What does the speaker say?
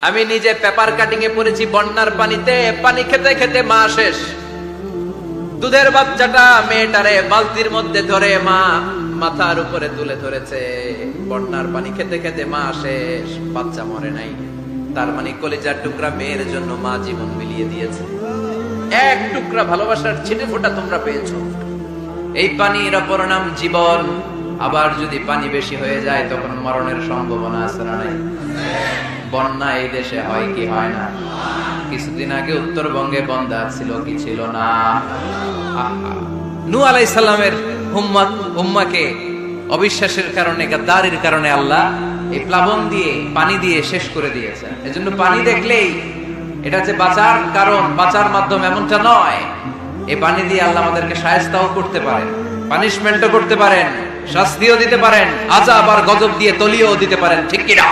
আমি নিজে paper cutting এ পড়েছি বন্যার পানিতে, পানি খেতে খেতে মা শেষ। দুধের বাচ্চাটা মেয়েটারে বালতির মধ্যে ধরে মা মাথার উপরে তুলে ধরেছে। বন্যার পানি খেতে খেতে মা শেষ, বাচ্চা মরে নাই। তার মানে কলিজার টুকরা মেয়ের জন্য মা জীবন বিলিয়ে দিয়েছে। এক টুকরা ভালোবাসার ছিটে ফোঁটা তোমরা পেয়েছো। এই পানির অপর নাম জীবন। আবার যদি পানি বেশি হয়ে যায় তখন মরণের সম্ভাবনা আছে না নাই? বন্যা এই দেশে হয় কি হয় না? কিছুদিন আগে উত্তরবঙ্গে বন্যা ছিল কি ছিল না? নূহ আলাইহিস সালামের উম্মাকে অবিশ্বাসের কারণে, গাদ্দারির কারণে আল্লাহ এই প্লাবন দিয়ে, পানি দিয়ে শেষ করে দিয়েছেন। এজন্য পানি দেখলেই এটা যে বাঁচার কারণ, বাঁচার মাধ্যম এমনটা নয়। এই পানি দিয়ে আল্লাহ আমাদেরকে শায়েস্তাও করতে পারেন, পানিশমেন্টও করতে পারেন, শাস্তিও দিতে পারেন, আযাব আর গজব দিয়ে তলিয়েও দিতে পারেন। ঠিক কি না?